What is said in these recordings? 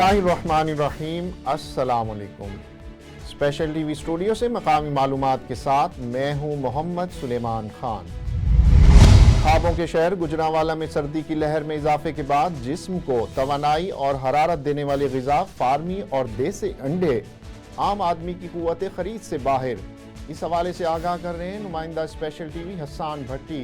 बिस्मिल्लाहिर्रहमानिर्रहीम। अस्सलाम वालेकुम। स्पेशल टीवी स्टूडियो से मकामी मालूमात के साथ मैं हूं मोहम्मद सुलेमान खान। ख्वाबों के शहर गुजरांवाला में सर्दी की लहर में इजाफे के बाद जिस्म को तवानाई और हरारत देने वाले ग़िज़ा फार्मी और देसी अंडे आम आदमी की कुव्वत खरीद से बाहर। इस हवाले से आगाह कर रहे हैं नुमाइंदा स्पेशल टीवी हसन भट्टी।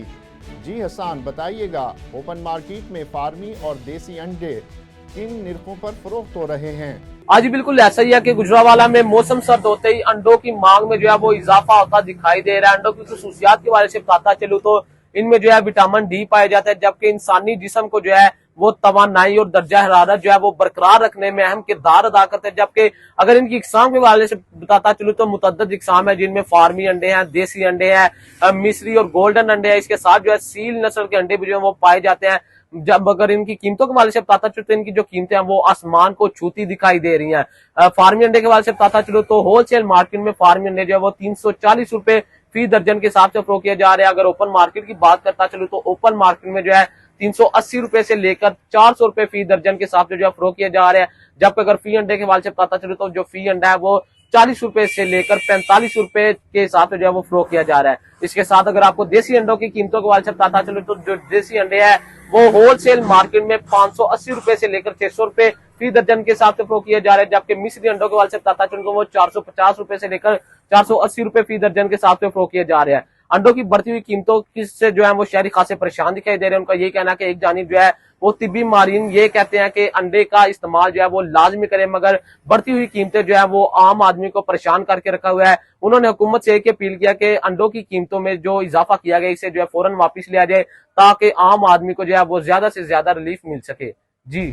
जी हसन, बताइएगा ओपन मार्केट में फार्मी और देसी अंडे किन निर्खों पर फरोख्त हो रहे हैं? आज बिल्कुल ऐसा ही है कि गुजरांवाला में मौसम सर्द होते ही अंडों की मांग में जो है वो इजाफा होता दिखाई दे रहा है। अंडों की खसूसियात के बारे से बताता चलूं तो इनमें जो है विटामिन डी पाया जाता है, जबकि इंसानी जिस्म को जो है वो तवानाई और दर्जा हरारत जो है वो बरकरार रखने में अहम किरदार अदा करते हैं। जबकि अगर इनकी इकसाम के बारे से बताता चलूं तो मुतअद्दिद इकसाम है, जिनमें फार्मी अंडे हैं, देसी अंडे हैं, मिस्री और गोल्डन अंडे हैं। इसके साथ जो है सील नस्ल के अंडे भी जो है वो पाए जाते हैं। जब अगर इनकी कीमतों के बारे से बताता चलो तो इनकी जो कीमतें हैं वो आसमान को छूती दिखाई दे रही हैं। फार्मी अंडे के बारे से बताता चलो तो होलसेल मार्केट में फार्मी अंडे जो है वो 340 रुपए फी दर्जन के हिसाब से फरोख्त किया जा रहा है। अगर ओपन मार्केट की बात करता चलो तो ओपन मार्केट में जो है 380 रुपए से लेकर 400 रुपए फी दर्जन के हिसाब से जो है फरोख्त किया जा रहा है। जबकि अगर फी अंडे के बारे से बताता चलो तो जो फी अंडा है वो 40 रुपए से लेकर 45 रुपए के हिसाब से जो है वो फरोख्त किया जा रहा है। इसके साथ अगर आपको देसी अंडों की कीमतों के बारे से बताता चलो तो जो देसी अंडे हैं वो होलसेल मार्केट में 580 रुपए से लेकर 600 रुपए फी दर्जन के हिसाब से फरोख्त किए जा रहे हैं। जबकि मिस्री अंडों के बारे से बताता चलो तो वो 450 रुपए से लेकर 480 रुपए फी दर्जन के हिसाब से फरोख्त किए जा रहे हैं। अंडों की बढ़ती हुई कीमतों से जो है वो शहरी खासे परेशान दिखाई दे रहे हैं। उनका ये कहना है कि एक जानिब जो है वो तिब्बी माहिरीन ये कहते हैं कि अंडे का इस्तेमाल जो है वो लाजमी करें, मगर बढ़ती हुई कीमतें जो है वो आम आदमी को परेशान करके रखा हुआ है। उन्होंने हुकूमत से एक अपील किया कि अंडों की कीमतों में जो इजाफा किया गया इसे जो है फौरन वापस लिया जाए, ताकि आम आदमी को जो है वो ज्यादा से ज्यादा रिलीफ मिल सके। जी।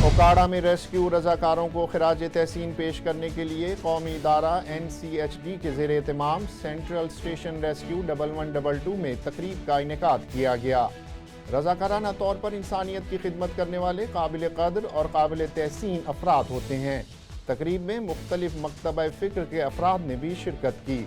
ओकाड़ा में रेस्क्यू रजाकारों को खिराज तहसीन पेश करने के लिए कौमी इदारा NCHD के ज़ेर एहतमाम सेंट्रल स्टेशन रेस्क्यू 1122 में तकरीब का इनेकाद किया गया। रजाकाराना तौर पर इंसानियत की खिदमत करने वाले काबिल कदर और काबिल तहसीन अफराद होते हैं। तकरीब में मुख्तलिफ मकतबा फ़िक्र के अफराद ने भी शिरकत की।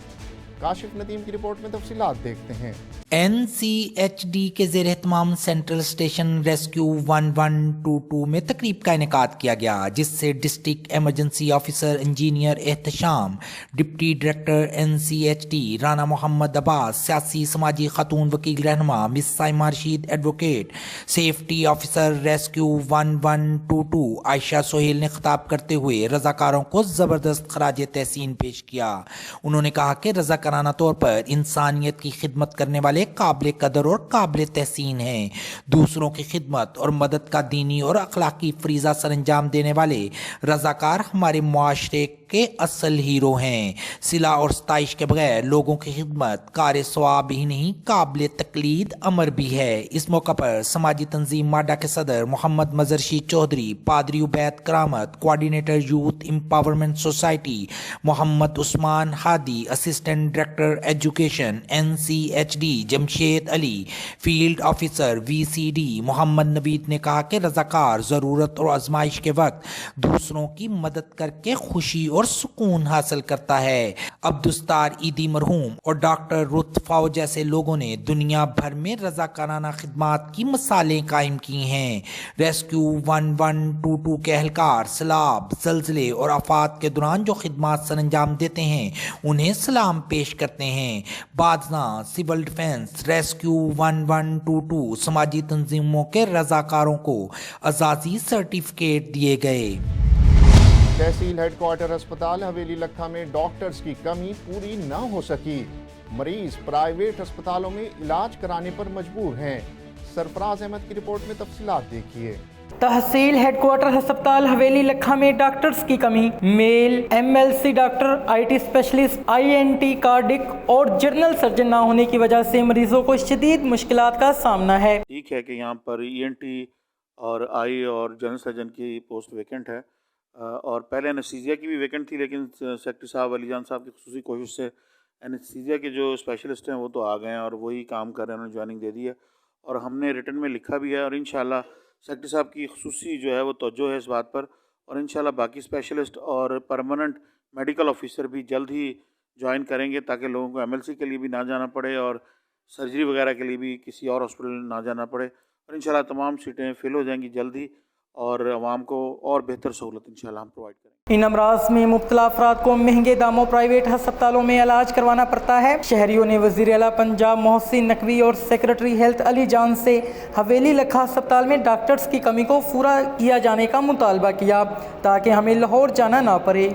काशिफ नदीम की रिपोर्ट में तफसीलात देखते हैं। NCHD के ज़ेर एहतमाम सेंट्रल स्टेशन रेस्क्यू 1122 में तकरीब का इनेकाद किया गया, जिससे district emergency officer engineer Ehtesham, deputy director NCHD Rana Mohammad Abbas, सियासी समाजी खातून वकील रहनुमा miss Saima Rashid advocate, safety officer rescue 1122 Ayesha Sohail ने खिताब करते हुए रजाकारों को ज़बरदस्त खराज तहसीन पेश किया। उन्होंने कहा कि रजाकाराना तौर पर इंसानियत की खिदमत करने वाले काबिल कदर और काबिल तहसीन हैं। दूसरों की खिदमत और मदद का दीनी और अखलाकी फरीज़ा सर अंजाम देने वाले रजाकार हमारे मुआशरे के असल हीरो हैं। सिला और सताइश के बगैर लोगों की खिदमत कार सवाब ही नहीं काबिल तकलीद अमर भी है। इस मौका पर समाजी तंजीम माडा के सदर मोहम्मद मजरशी चौधरी, पादरी Ubaid Karamat, coordinator youth empowerment society Mohammad Usman Hadi, assistant director education NCHD Jamshed Ali, field officer VCD Mohammad Naveed ने कहा कि रजाकार ज़रूरत और आजमाइश के वक्त दूसरों की मदद करके खुशी और सुकून हासिल करता है। अब्दुस्तार ईदी मरहूम और डॉक्टर रुतफाओ जैसे लोगों ने दुनिया भर में रजाकाराना खिदमात की मिसालें कायम की हैं। रेस्क्यू 1122 के एहलकार सैलाब, ज़लज़ले और आफात के दौरान जो खिदमात सर अंजाम देते हैं उन्हें सलाम पेश करते हैं। बाजना, सिविल डिफेंस, रेस्क्यू 1122 समाजी तंजीमों के रजाकारों को अजाजी सर्टिफिकेट दिए गए। तहसील हेडक्वार्टर अस्पताल हवेली लखा में डॉक्टर्स की कमी पूरी न हो सकी। मरीज प्राइवेट अस्पतालों में इलाज कराने पर मजबूर हैं। सरफराज अहमद की रिपोर्ट में तफसीलात देखिए। तहसील हेडक्वार्टर अस्पताल हवेली लखा में डॉक्टर्स की कमी। Male MLC doctor, IT specialist, INT, cardiac और जनरल सर्जन ना होने की वजह से मरीजों को शदीद मुश्किलात का सामना है। ठीक है कि यहाँ पर ENT और आई और जनरल सर्जन की पोस्ट वैकेंट है, और पहले एनेस्थीसिया की भी वैकेंट थी, लेकिन सेक्रेटरी साहब अली जान साहब की खुसूसी कोशिश से एनेस्थीसिया के जो स्पेशलिस्ट हैं वो तो आ गए हैं और वही काम कर रहे हैं, उन्होंने ज्वाइनिंग दे दी है और हमने रिटर्न में लिखा भी है। और इंशाल्लाह सेक्रेटरी साहब की खुसूसी जो है वो तवज्जो है इस बात पर, और इंशाल्लाह बाकी स्पेशलिस्ट और परमानेंट मेडिकल ऑफिसर भी जल्द ही ज्वाइन करेंगे, ताकि लोगों को MLC के लिए भी ना जाना पड़े और सर्जरी वगैरह के लिए भी किसी और हॉस्पिटल ना जाना पड़े। और इंशाल्लाह तमाम सीटें फिल हो जाएंगी जल्द ही, اور عوام کو اور بہتر سہولت انشاءاللہ ہم پرووائڈ کریں گے۔ ان امراض میں مبتلا افراد کو مہنگے داموں پرائیویٹ ہسپتالوں میں علاج کروانا پڑتا ہے۔ شہریوں نے وزیر اعلیٰ پنجاب محسن نقوی اور سیکرٹری ہیلتھ علی جان سے حویلی لکھا ہسپتال میں ڈاکٹرز کی کمی کو پورا کیا جانے کا مطالبہ کیا تاکہ ہمیں لاہور جانا نہ پڑے۔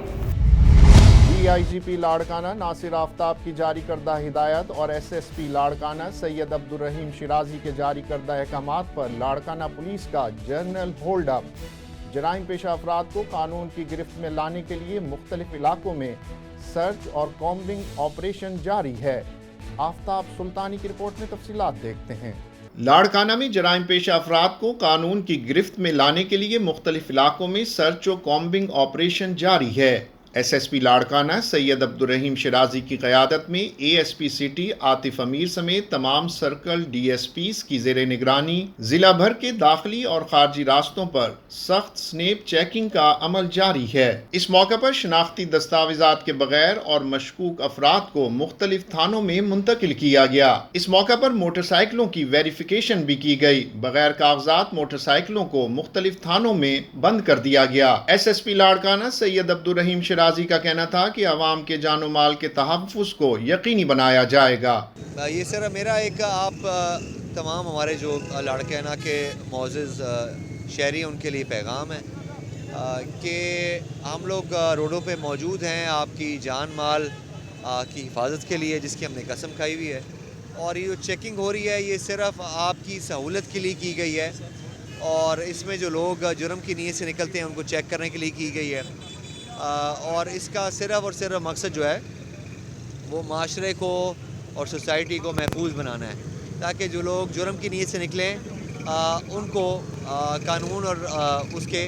DIGP لاڑکانہ ناصر آفتاب کی جاری کردہ ہدایت اور SSP لاڑکانہ سید عبدالرحیم شرازی کے جاری کردہ احکامات پر لاڑکانہ پولیس کا جنرل ہولڈ اپ۔ جرائم پیشہ افراد کو قانون کی گرفت میں لانے کے لیے مختلف علاقوں میں سرچ اور کامبنگ آپریشن جاری ہے۔ آفتاب سلطانی کی رپورٹ میں تفصیلات دیکھتے ہیں۔ لاڑکانہ میں جرائم پیشہ افراد کو قانون کی گرفت میں لانے کے لیے مختلف علاقوں میں سرچ و کامبنگ آپریشن جاری ہے۔ SSP لاڑکانہ سید عبدالرحیم شرازی کی قیادت میں ASP سٹی عاطف امیر سمیت تمام سرکل DSPs کی زیر نگرانی ضلع بھر کے داخلی اور خارجی راستوں پر سخت سنیپ چیکنگ کا عمل جاری ہے۔ اس موقع پر شناختی دستاویزات کے بغیر اور مشکوک افراد کو مختلف تھانوں میں منتقل کیا گیا۔ اس موقع پر موٹر سائیکلوں کی ویریفیکیشن بھی کی گئی۔ بغیر کاغذات موٹر سائیکلوں کو مختلف تھانوں میں بند کر دیا گیا۔ SSP لاڑکانہ سید عبدالرحیم شرازی کا کہنا تھا کہ عوام کے جان و مال کے تحفظ کو یقینی بنایا جائے گا۔ یہ سر میرا ایک آپ تمام ہمارے جو لاڑکانہ کے معزز شہری ان کے لیے پیغام ہے کہ ہم لوگ روڈوں پہ موجود ہیں آپ کی جان مال کی حفاظت کے لیے، جس کی ہم نے قسم کھائی ہوئی ہے، اور یہ جو چیکنگ ہو رہی ہے یہ صرف آپ کی سہولت کے لیے کی گئی ہے، اور اس میں جو لوگ جرم کی نیت سے نکلتے ہیں ان کو چیک کرنے کے لیے کی گئی ہے، اور اس کا صرف اور صرف مقصد جو ہے وہ معاشرے کو اور سوسائٹی کو محفوظ بنانا ہے، تاکہ جو لوگ جرم کی نیت سے نکلیں ان کو قانون اور اس کے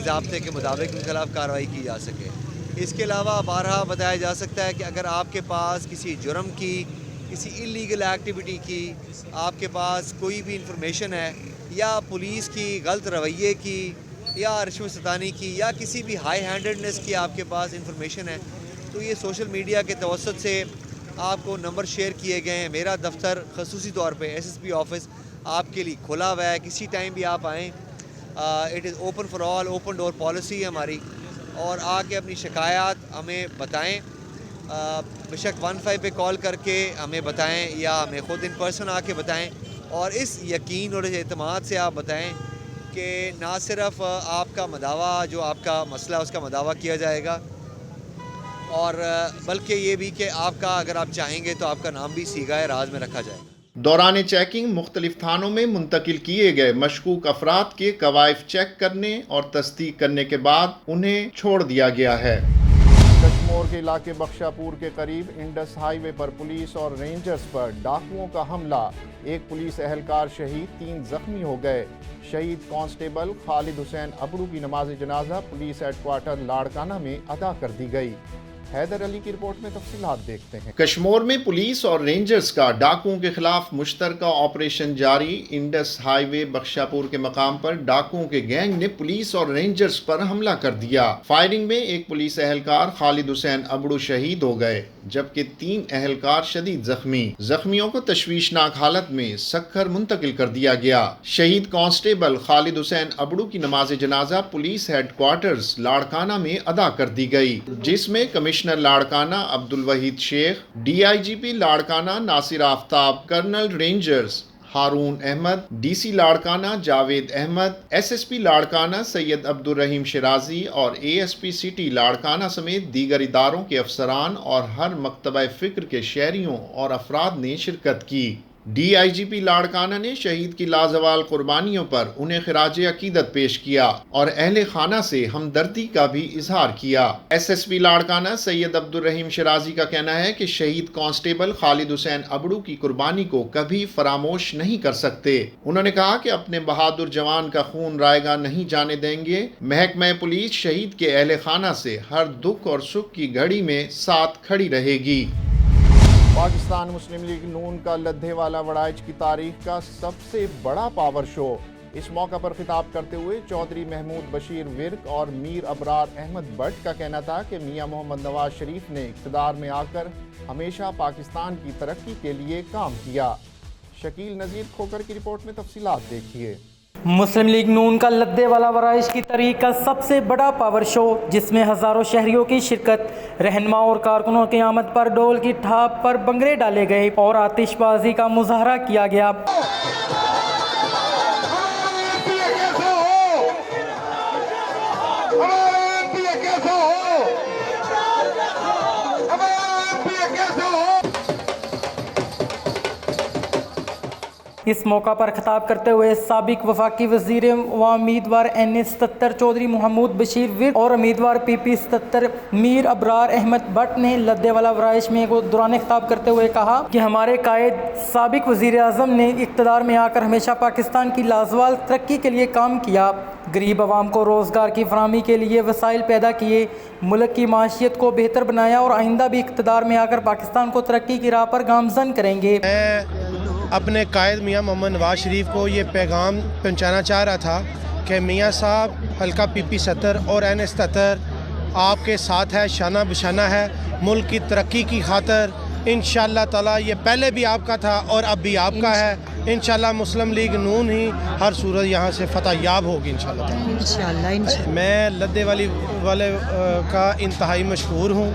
ضابطے کے مطابق ان کے خلاف کارروائی کی جا سکے۔ اس کے علاوہ بارہا بتایا جا سکتا ہے کہ اگر آپ کے پاس کسی جرم کی، کسی انلیگل ایکٹیویٹی کی آپ کے پاس کوئی بھی انفارمیشن ہے، یا پولیس کی غلط رویے کی، یا رشوت ستانی کی، یا کسی بھی ہائی ہینڈڈنس کی آپ کے پاس انفارمیشن ہے، تو یہ سوشل میڈیا کے توسط سے آپ کو نمبر شیئر کیے گئے ہیں۔ میرا دفتر خصوصی طور پہ SSP آفس آپ کے لیے کھلا ہوا ہے، کسی ٹائم بھی آپ آئیں۔ It is open for all, open door policy ہے ہماری، اور آ کے اپنی شکایات ہمیں بتائیں، بے شک 15 پہ کال کر کے ہمیں بتائیں، یا ہمیں خود ان پرسن آ کے بتائیں، اور اس یقین اور اس اعتماد سے آپ بتائیں کہ نہ صرف آپ کا مداوع جو آپ کا مسئلہ اس کا مداوع کیا جائے گا، اور بلکہ یہ بھی کہ آپ کا اگر آپ چاہیں گے تو آپ کا نام بھی سیگائے راز میں رکھا جائے گا۔ دوران چیکنگ مختلف تھانوں میں منتقل کیے گئے مشکوک افراد کے کوائف چیک کرنے اور تصدیق کرنے کے بعد انہیں چھوڑ دیا گیا ہے۔ کشمور کے علاقے بخشا پور کے قریب انڈس ہائی وے پر پولیس اور رینجرز پر ڈاکوؤں کا حملہ، ایک پولیس اہلکار شہید، 3 زخمی ہو گئے۔ شہید کانسٹیبل خالد حسین ابڑو کی نماز جنازہ پولیس ہیڈ کوارٹر لاڑکانہ میں ادا کر دی گئی۔ حیدر علی کی رپورٹ میں تفصیلات دیکھتے ہیں۔ کشمور میں پولیس اور رینجرز کا ڈاکوؤں کے خلاف مشترکہ آپریشن جاری۔ انڈس ہائی وے بخشا پور کے مقام پر ڈاکوؤں کے گینگ نے پولیس اور رینجرز پر حملہ کر دیا۔ فائرنگ میں ایک پولیس اہلکار خالد حسین ابڑو شہید ہو گئے، جبکہ 3 اہلکار شدید زخمی۔ زخمیوں کو تشویشناک حالت میں سکھر منتقل کر دیا گیا۔ شہید کانسٹیبل خالد حسین ابڑو کی نماز جنازہ پولیس ہیڈ کوارٹرز لاڑکانہ میں ادا کر دی گئی، جس میں commissioner Larkana Abdul Wahid Shaikh, DIGP Larkana Nasir Aftab, colonel rangers Haroon Ahmed, DC Larkana Javed Ahmed, SSP Larkana Syed Abdul Rahim Shirazi اور ASP سٹی لاڑکانہ سمیت دیگر اداروں کے افسران اور ہر مکتبہ فکر کے شہریوں اور افراد نے شرکت کی۔ DIGP لاڑکانہ نے شہید کی لازوال قربانیوں پر انہیں خراج عقیدت پیش کیا اور اہل خانہ سے ہمدردی کا بھی اظہار کیا۔ SSP لاڑکانہ سید عبدالرحیم شرازی کا کہنا ہے کہ شہید کانسٹیبل خالد حسین ابڑو کی قربانی کو کبھی فراموش نہیں کر سکتے۔ انہوں نے کہا کہ اپنے بہادر جوان کا خون رائیگاں نہیں جانے دیں گے۔ محکمہ پولیس شہید کے اہل خانہ سے ہر دکھ اور سکھ کی گھڑی میں ساتھ کھڑی رہے گی۔ پاکستان مسلم لیگ نون کا لدھے والا وڑائچ کی تاریخ کا سب سے بڑا پاور شو۔ اس موقع پر خطاب کرتے ہوئے چودھری محمود بشیر ورک اور میر ابرار احمد بٹ کا کہنا تھا کہ میاں محمد نواز شریف نے اقتدار میں آ کر ہمیشہ پاکستان کی ترقی کے لیے کام کیا۔ شکیل نذیر کھوکر کی رپورٹ میں تفصیلات دیکھیے۔ मुस्लिम लीग नून का लद्दे वाला वराइश की तहरीक का सबसे बड़ा पावर शो, जिसमें हज़ारों शहरियों की शिरकत, रहनुमा और कारकुनों की आमद पर डोल की थाप पर बंगरे डाले गए और आतिशबाजी का मुजाहरा किया गया। इस मौका पर खिताब करते हुए साबिक वफाकी वज़ीर व उम्मीदवार NA-77 चौधरी महमूद बशीर विर्क और उम्मीदवार PP-77 मीर अबरार अहमद भट्ट ने लद्देवाला वराइश में दौरान खिताब करते हुए कहा कि हमारे कायद साबिक वज़ीर आज़म ने इक़्तिदार में आकर हमेशा पाकिस्तान की लाजवाल तरक्की के लिए काम किया, गरीब आवाम को रोज़गार की फराहमी के लिए वसाइल पैदा किए, मुल्क की माशियत को बेहतर बनाया और आइंदा भी इक़्तिदार में आकर पाकिस्तान को तरक्की की राह पर गामज़न करेंगे। अपने कायद मियाँ मोहम्मद नवाज शरीफ को ये पैगाम पहुँचाना चाह रहा था कि मियाँ साहब हल्का PP-70 और NA-77 आपके साथ है, शाना बशाना है, मुल्क की तरक्की की खातर इंशाअल्लाह ताला। ये पहले भी आपका था और अब भी आपका है। इंशाअल्लाह मुस्लिम लीग नून ही हर सूरत यहाँ से फतह याब होगी इंशाअल्लाह। मैं लद्दे वाले का इंतहाई मशहूर हूँ।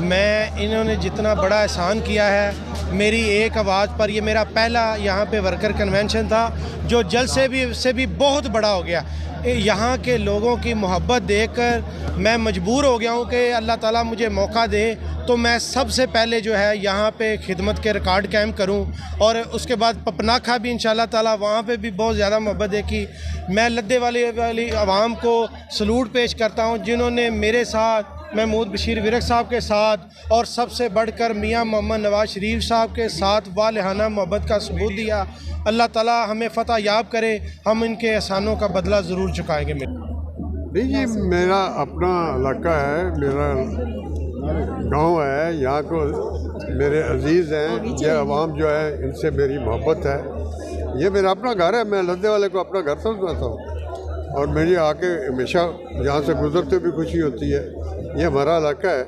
मैं इन्होंने जितना बड़ा एहसान किया है मेरी एक आवाज़ पर, ये मेरा पहला यहाँ पे वर्कर कन्वेंशन था जो जलसे से भी बहुत बड़ा हो गया। यहाँ के लोगों की मोहब्बत देखकर मैं मजबूर हो गया हूँ कि अल्लाह ताला मुझे मौका दे तो मैं सबसे पहले जो है यहाँ पे खिदमत के रिकॉर्ड कायम करूँ और उसके बाद पपनाखा भी इंशाअल्लाह ताला वहाँ पे भी बहुत ज़्यादा मोहब्बत देखी। मैं लद्दे वाली आवाम को सलूट पेश करता हूँ जिन्होंने मेरे साथ महमूद बशीर विरक साहब के साथ और सबसे बढ़कर मियाँ मोहम्मद नवाज शरीफ साहब के साथ वालहाना मोहब्बत का सबूत दिया। अल्लाह ताला हमें फतह याब करे, हम इनके एहसानों का बदला ज़रूर चुकाएंगे। नहीं जी, मेरा अपना इलाका है, मेरा गांव है, यहाँ को मेरे अजीज़ हैं, ये अवाम जो है इनसे मेरी मोहब्बत है। ये मेरा अपना घर है, मैं लद्दे वाले को अपना घर समझता हूँ और मेरी आके हमेशा यहाँ से गुजरते भी खुशी होती है। ये हमारा इलाका है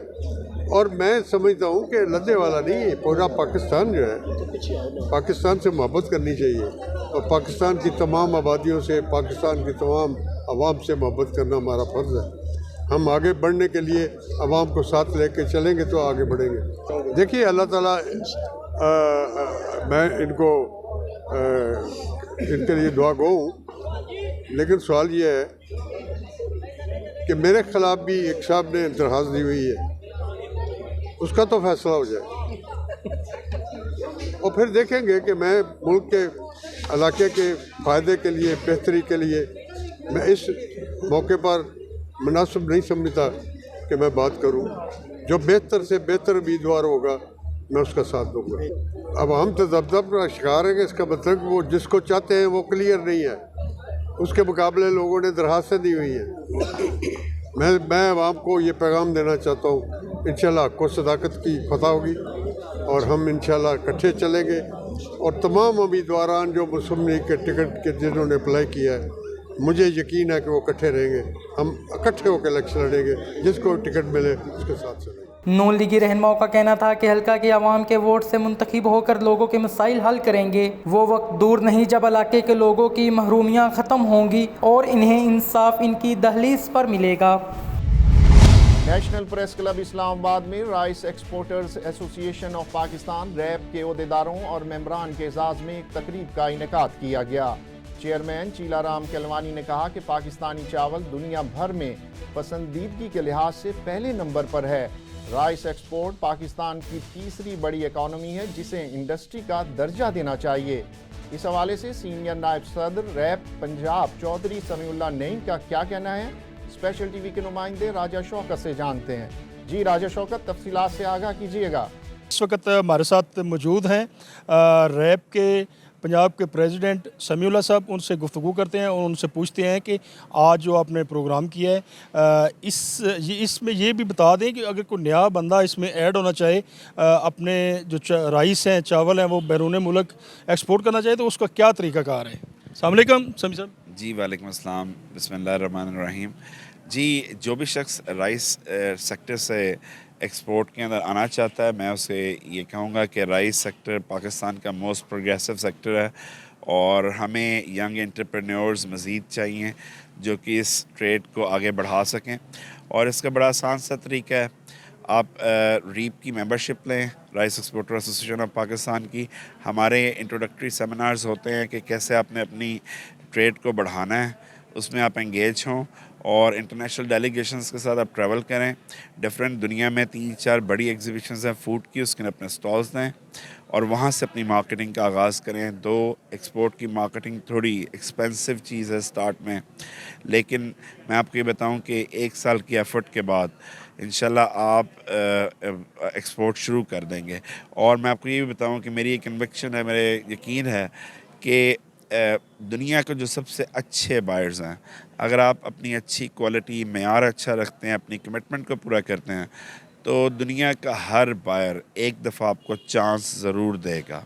और मैं समझता हूँ कि लद्दे वाला नहीं, पूरा पाकिस्तान जो है पाकिस्तान से मोहब्बत करनी चाहिए और पाकिस्तान की तमाम आबादियों से, पाकिस्तान की तमाम आवाम से मोहब्बत करना हमारा फ़र्ज़ है। हम आगे बढ़ने के लिए आवाम को साथ लेके चलेंगे तो आगे बढ़ेंगे। देखिए अल्लाह ताला मैं इनको इनके लिए दुआ गो हूँ, लेकिन सवाल ये है कि मेरे ख़िलाफ़ भी एक साहब ने दरख्वास्त दी हुई है, उसका तो फैसला हो जाए और फिर देखेंगे कि मैं मुल्क के इलाके के फ़ायदे के लिए, बेहतरी के लिए मैं इस मौके पर मुनासिब नहीं समझता कि मैं बात करूं। जो बेहतर से बेहतर उम्मीदवार होगा मैं उसका साथ दूंगा। अब हम तो दबदब का शिकार हैं कि इसका मतलब वो जिसको चाहते हैं वो क्लियर नहीं है, उसके मुकाबले लोगों ने दरख्वास्तें दी हुई हैं। मैं आवाम को ये पैगाम देना चाहता हूँ, इंशाल्लाह को सदाकत की फतह होगी और हम इंशाल्लाह इकट्ठे चलेंगे और तमाम उम्मीदवारान जो मुस्लिम लीग के टिकट के जिन्होंने अप्लाई किया है, मुझे यकीन है कि वो इकट्ठे रहेंगे, हम इकट्ठे होकर इलेक्शन लड़ेंगे, जिसको टिकट मिले उसके साथ चलेंगे। नून लीगी रहनुमाओं का कहना था कि हल्का की आवाम के वोट से मुंतखब होकर लोगों के मसाइल हल करेंगे। वो वक्त दूर नहीं जब इलाके के लोगों की महरूमियाँ ख़त्म होंगी और इन्हें इंसाफ इनकी दहलीज पर मिलेगा। नेशनल प्रेस क्लब इस्लामाबाद में rice exporters association of Pakistan रैब के अहदेदारों और मेंबरान के एजाज़ में एक तकरीब का इनेकाद किया गया। चेयरमैन चीलाराम केलवानी ने कहा कि पाकिस्तानी चावल दुनिया भर में पसंदीदगी के लिहाज से पहले नंबर पर है। राइस एक्सपोर्ट पाकिस्तान की तीसरी बड़ी इकॉनमी है जिसे इंडस्ट्री का दर्जा देना चाहिए। इस हवाले से सीनियर नायब सदर रैब पंजाब चौधरी समीउल्लाह नईम का क्या कहना है, स्पेशल टीवी के नुमाइंदे राजा शौकत से जानते हैं। जी राजा शौकत, तफसीलात से आगाह कीजिएगा। इस वक्त हमारे साथ मौजूद हैं रैब के पंजाब के प्रेसिडेंट समीउल्लाह साहब। उनसे गुफ्तगू करते हैं और उनसे पूछते हैं कि आज जो आपने प्रोग्राम किया है इसमें ये भी बता दें कि अगर कोई नया बंदा इसमें ऐड होना चाहे, अपने जो राइस हैं, चावल हैं, वो बैरून मुल्क एक्सपोर्ट करना चाहे तो उसका क्या तरीक़ाकार है। अस्सलाम वालेकुम समी साहब। जी वालेकुम अस्सलाम, बिस्मिल्लाहिर्रहमानिर्रहीम। जी, जो भी शख्स राइस सेक्टर से एक्सपोर्ट के अंदर आना चाहता है, मैं उसे ये कहूँगा कि राइस सेक्टर पाकिस्तान का मोस्ट प्रोग्रेसिव सेक्टर है اور ہمیں ینگ انٹرپرینورز مزید چاہیے جو کہ اس ٹریڈ کو آگے بڑھا سکیں. اور اس کا بڑا آسان سا طریقہ ہے, آپ ریپ کی ممبرشپ لیں, rice exporter association of Pakistan کی. ہمارے انٹروڈکٹری سیمینارز ہوتے ہیں کہ کیسے آپ نے اپنی ٹریڈ کو بڑھانا ہے, اس میں آپ انگیج ہوں اور انٹرنیشنل ڈیلیگیشنز کے ساتھ آپ ٹریول کریں. ڈفرینٹ دنیا میں 3-4 بڑی ایگزیبیشنز ہیں فوڈ کی, اس کے اپنے سٹالز دیں اور وہاں سے اپنی مارکیٹنگ کا آغاز کریں. ایکسپورٹ کی مارکیٹنگ تھوڑی ایکسپینسو چیز ہے سٹارٹ میں, لیکن میں آپ کو یہ بتاؤں کہ 1 سال کی ایفرٹ کے بعد انشاءاللہ آپ ایکسپورٹ شروع کر دیں گے. اور میں آپ کو یہ بھی بتاؤں کہ میری ایک کنوکشن ہے, میرے یقین ہے کہ دنیا کے جو سب سے اچھے بائرز ہیں, اگر آپ اپنی اچھی کوالٹی معیار اچھا رکھتے ہیں, اپنی کمٹمنٹ کو پورا کرتے ہیں, تو دنیا کا ہر بائر ایک دفعہ آپ کو چانس ضرور دے گا.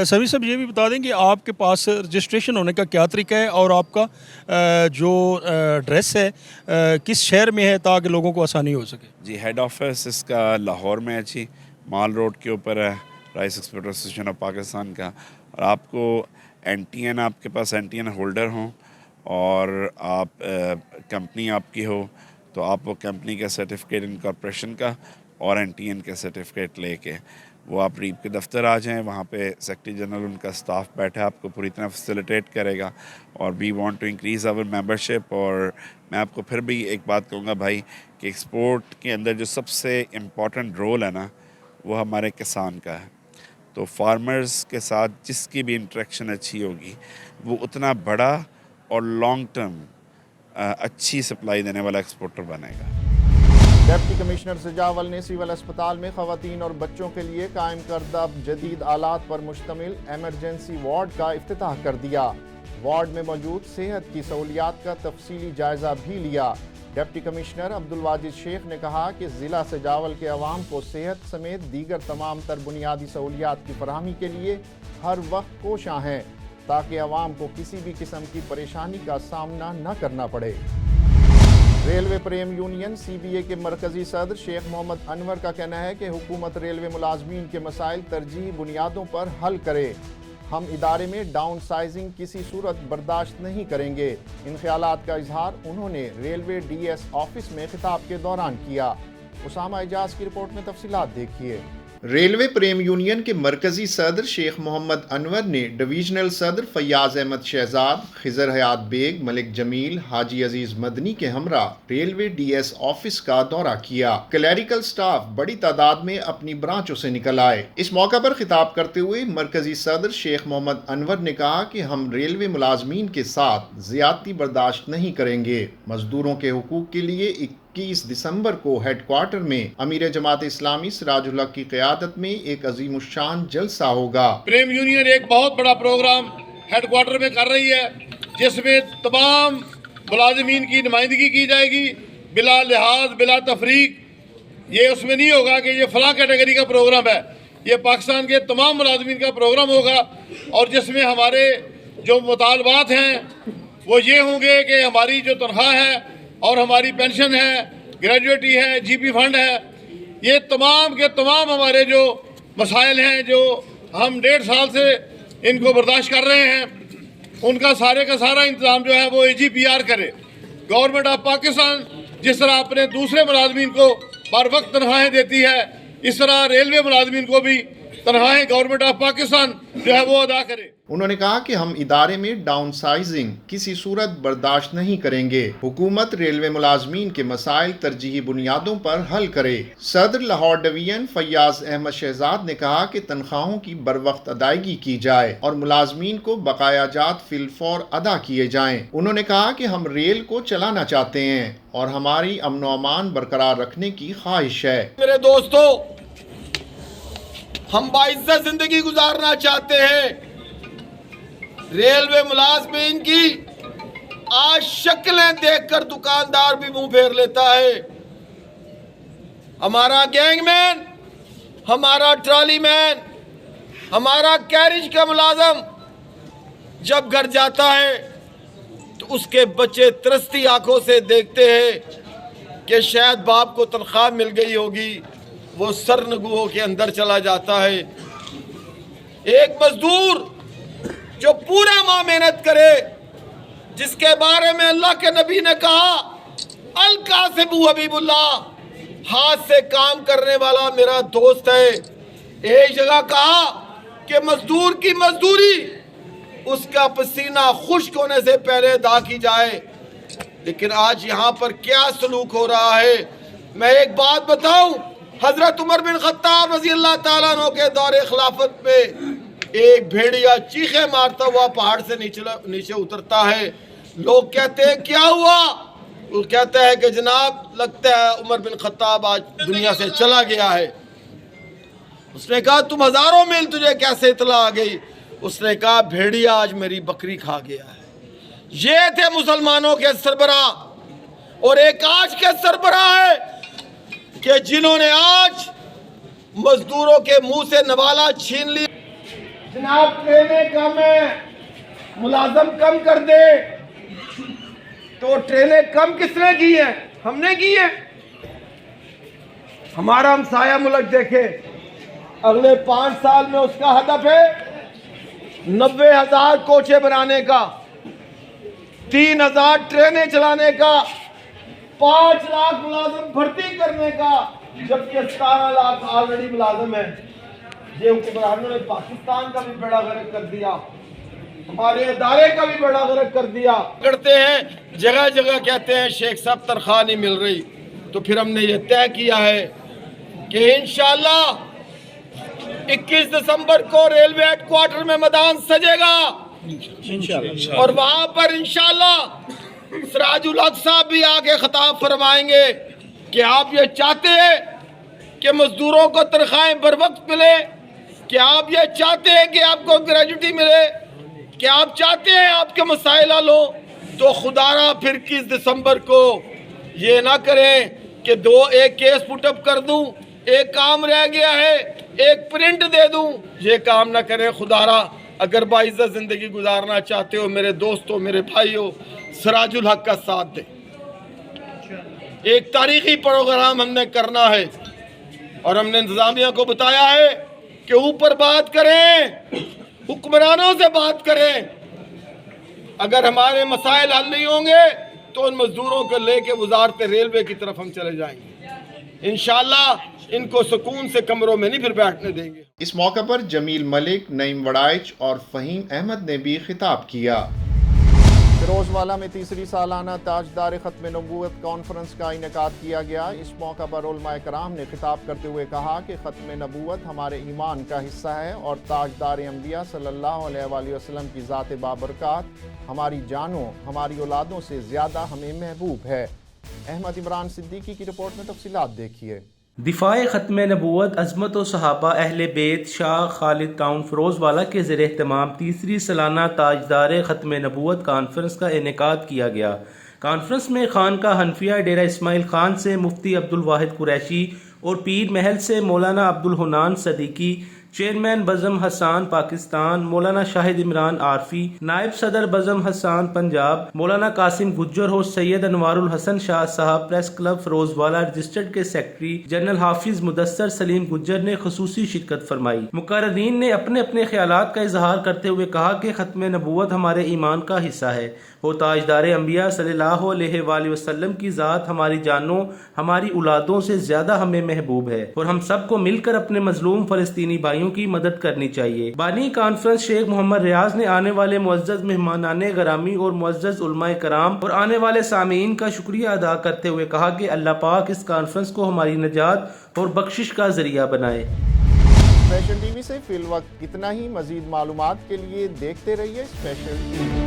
سمیع صاحب یہ بھی بتا دیں کہ آپ کے پاس رجسٹریشن ہونے کا کیا طریقہ ہے اور آپ کا جو ایڈریس ہے کس شہر میں ہے تاکہ لوگوں کو آسانی ہو سکے؟ جی, ہیڈ آفس اس کا لاہور میں ہے جی, مال روڈ کے اوپر ہے, rice exporter association of Pakistan کا. اور آپ کو NTN, آپ کے پاس NTN ہولڈر ہوں اور آپ کمپنی آپ کی ہو تو آپ وہ کمپنی کا سرٹیفکیٹ انکارپوریشن کا اور NTN کا سرٹیفکیٹ لے کے وہ آپ ریپ کے دفتر آ جائیں. وہاں پہ سیکرٹری جنرل ان کا سٹاف بیٹھا آپ کو پوری طرح فیسیلیٹیٹ کرے گا. اور we want to increase our membership. اور میں آپ کو پھر بھی ایک بات کہوں گا بھائی کہ ایکسپورٹ کے اندر جو سب سے امپورٹنٹ رول ہے نا, وہ ہمارے کسان کا ہے. تو فارمرز کے ساتھ جس کی بھی انٹریکشن اچھی ہوگی وہ اتنا بڑا اور لانگ ٹرم اچھی سپلائی دینے والا ایکسپورٹر بنے گا. ڈپٹی کمشنر سجاول نے سول اسپتال میں خواتین اور بچوں کے لیے قائم کردہ جدید آلات پر مشتمل ایمرجنسی وارڈ کا افتتاح کر دیا. وارڈ میں موجود صحت کی سہولیات کا تفصیلی جائزہ بھی لیا. ڈپٹی کمشنر عبدالواجد شیخ نے کہا کہ ضلع سجاول کے عوام کو صحت سمیت دیگر تمام تر بنیادی سہولیات کی فراہمی کے لیے ہر وقت کوشاں ہیں تاکہ عوام کو کسی بھی قسم کی پریشانی کا سامنا نہ کرنا پڑے. ریلوے پریم یونین CBA کے مرکزی صدر شیخ محمد انور کا کہنا ہے کہ حکومت ریلوے ملازمین کے مسائل ترجیحی بنیادوں پر حل کرے. ہم ادارے میں ڈاؤن سائزنگ کسی صورت برداشت نہیں کریں گے. ان خیالات کا اظہار انہوں نے ریلوے DS آفس میں خطاب کے دوران کیا. اسامہ اجاز کی رپورٹ میں تفصیلات دیکھیے. ریلوے پریم یونین کے مرکزی صدر شیخ محمد انور نے ڈویژنل صدر فیاض احمد شہزاد، خضر حیات بیگ، ملک جمیل، حاجی عزیز مدنی کے ہمراہ ریلوے DS آفس کا دورہ کیا. کلیریکل سٹاف بڑی تعداد میں اپنی برانچوں سے نکل آئے. اس موقع پر خطاب کرتے ہوئے مرکزی صدر شیخ محمد انور نے کہا کہ ہم ریلوے ملازمین کے ساتھ زیادتی برداشت نہیں کریں گے. مزدوروں کے حقوق کے لیے 21 دسمبر کو ہیڈ کوارٹر میں امیر جماعت اسلامی سراج الحق کی قیادت میں ایک عظیم الشان جلسہ ہوگا. پریم یونین ایک بہت بڑا پروگرام ہیڈ کوارٹر میں کر رہی ہے جس میں تمام ملازمین کی نمائندگی کی جائے گی بلا لحاظ بلا تفریق. یہ اس میں نہیں ہوگا کہ یہ فلاں کیٹیگری کا پروگرام ہے, یہ پاکستان کے تمام ملازمین کا پروگرام ہوگا اور جس میں ہمارے جو مطالبات ہیں وہ یہ ہوں گے کہ ہماری جو تنخواہ ہے اور ہماری پینشن ہے, گریجویٹی ہے, GP فنڈ ہے, یہ تمام کے تمام ہمارے جو مسائل ہیں جو ہم 1.5 سال سے ان کو برداشت کر رہے ہیں, ان کا سارے کا سارا انتظام جو ہے وہ AGPR کرے. گورنمنٹ آف پاکستان جس طرح اپنے دوسرے ملازمین کو بر وقت تنخواہیں دیتی ہے, اس طرح ریلوے ملازمین کو بھی تنخواہیں گورنمنٹ آف پاکستان جو ہے وہ ادا کرے. انہوں نے کہا کہ ہم ادارے میں ڈاؤن سائزنگ کسی صورت برداشت نہیں کریں گے. حکومت ریلوے ملازمین کے مسائل ترجیحی بنیادوں پر حل کرے. صدر لاہور ڈویژن فیاض احمد شہزاد نے کہا کہ تنخواہوں کی بروقت ادائیگی کی جائے اور ملازمین کو بقایا جات فی الفور ادا کیے جائیں. انہوں نے کہا کہ ہم ریل کو چلانا چاہتے ہیں اور ہماری امن و امان برقرار رکھنے کی خواہش ہے. میرے دوستو, ہم باعزت زندگی گزارنا چاہتے ہیں. ریلوے ملازمین کی آج شکلیں دیکھ کر دکاندار بھی منہ پھیر لیتا ہے. ہمارا گینگ مین, ہمارا ٹرالی مین, ہمارا کیریج کا ملازم جب گھر جاتا ہے تو اس کے بچے ترستی آنکھوں سے دیکھتے ہیں کہ شاید باپ کو تنخواہ مل گئی ہوگی, وہ سرنگوؤں کے اندر چلا جاتا ہے. ایک مزدور जो पूरा माह मेहनत करे, जिसके बारे में अल्लाह के नबी ने कहा अल कासिबु हबीबुल्लाह, हाथ से काम करने वाला मेरा दोस्त है। एक जगह कहा कि मजदूर की मजदूरी उसका पसीना खुश्क होने से पहले अदा की जाए। लेकिन आज यहाँ पर क्या सलूक हो रहा है, मैं एक बात बताऊं, हजरत उमर बिन खत्ताब रजी अल्लाह ताला अन्हु के दौरे खिलाफत में एक भेड़िया चीखे मारता हुआ पहाड़ से नीचे उतरता है। लोग कहते हैं क्या हुआ? वो कहता है कि जनाब लगता है उमर बिन खत्ताब आज दुनिया से चला गया है। उसने कहा तुम हजारों मील तुझे कैसे इतला आ गई? उसने कहा भेड़िया आज मेरी बकरी खा गया है। ये थे मुसलमानों के सरबराह। और एक आज के सरबराह है कि जिन्होंने आज मजदूरों के मुंह से नवाला छीन लिया। जनाब ट्रेनें कम है, मुलाजम कम कर दे। तो ट्रेनें कम किसने की है? हमने की है। हमारा हमसाया मुल्क देखे, अगले 5 साल में उसका हदफ है 90,000 कोचे बनाने का, 3,000 ट्रेनें चलाने का, 5 लाख मुलाजम भर्ती करने का, जबकि 17 लाख ऑलरेडी मुलाजम है। ये हुक्मरानों ने पाकिस्तान का भी बेड़ा गर्क कर दिया, हमारे इदारे का भी बेड़ा गर्क कर दिया। करते हैं जगह जगह कहते हैं शेख साहब तनख्वाह नहीं मिल रही। तो फिर हमने ये तय किया है कि इंशाअल्लाह 21 दिसंबर को रेलवे हेडक्वार्टर में मैदान सजेगा और वहां पर इंशाअल्लाह सिराजुल हक साहब भी आके खिताब फरमाएंगे कि आप ये चाहते हैं कि मजदूरों को तनख्वाहें बर वक्त मिले, क्या आप ये चाहते हैं कि आपको ग्रेजुटी मिले, क्या आप चाहते हैं आपके मसाइल हल हो? तो खुदारा फिर 21 दिसंबर को ये ना करें कि एक केस पुटअप कर दूं, एक काम रह गया है, एक प्रिंट दे दूं। ये काम ना करें खुदारा। अगर बाइज्जत जिंदगी गुजारना चाहते हो मेरे दोस्तों, मेरे भाइयों, सिराजुल हक का साथ दें। एक तारीखी प्रोग्राम हमने करना है और हमने इंतजामिया को बताया है कि ऊपर बात करें, हुक्मरानों से बात करें। अगर हमारे मसाइल हल नहीं होंगे तो उन मजदूरों को लेके वजारत रेलवे की तरफ हम चले जाएंगे। इंशाअल्लाह इनको सुकून से कमरों में नहीं फिर बैठने देंगे। इस मौके पर जमील मलिक, नईम वड़ाइच और फहीम अहमद ने भी खिताब किया। फिरोजवाला में तीसरी सालाना ताजदार ख़त्म नबूवत कॉन्फ्रेंस का इनेकाद किया गया। इस मौका पर उलमाए कराम ने खिताब करते हुए कहा कि ख़त्म नबूवत हमारे ईमान का हिस्सा है और ताजदार अंबिया सल्लल्लाहु अलैहि वसल्लम की ज़ात बाबरकत हमारी जानों, हमारी औलादों से ज़्यादा हमें महबूब है। अहमद इमरान सिद्दीकी की रिपोर्ट में तफसीलात देखिए। दिफाए ख़त्म नबूवत अज़मत व सहाबा अहले बेत शाह खालिद टाउन फिरोजवाला के ज़ेर एहतमाम तीसरी सालाना ताजदार ख़त्म नबूवत कॉन्फ्रेंस का इनेकाद किया गया। कॉन्फ्रेंस में खानका हनफिया डेरा इस्माइल खान से मुफ्ती अब्दुल वाहिद कुरैशी और पीर महल से मौलाना अब्दुल हुनान सदीकी, चेयरमैन बज़म हसान पाकिस्तान मौलाना शाहिद इमरान आरफी, नायब सदर बज़म हसान पंजाब मौलाना कासिम गुज्जर और सैयद अनवारुल हसन शाह साहब, प्रेस क्लब फिरोजवाला रजिस्टर्ड के सेक्रेटरी जनरल हाफिज मुदस्सर सलीम गुज्जर ने खुसूसी शिरकत फरमाई। मुकर्ररीन ने अपने अपने ख्यालात का इजहार करते हुए कहा कि ख़त्म नबूवत हमारे ईमान का हिस्सा है और ताजदार अंबिया सल्लल्लाहु अलैहि वसल्लम की ज़ात हमारी जानों, हमारी औलादों से ज़्यादा हमें महबूब है और हम सबको मिलकर अपने मजलूम फ़लस्तीनी भाइयों की मदद करनी चाहिए। बानी कॉन्फ्रेंस शेख मोहम्मद रियाज ने आने वाले मुअज़्ज़ज़ मेहमानाने गरामी और मुअज़्ज़ज़ उलमाए कराम और आने वाले सामीन का शुक्रिया अदा करते हुए कहा कि अल्लाह पाक इस कॉन्फ्रेंस को हमारी निजात और बख्शिश का जरिया बनाए। स्पेशल टीवी से फिल वक्त इतना ही। मजीद मालूमात के लिए देखते रहिए स्पेशल टीवी।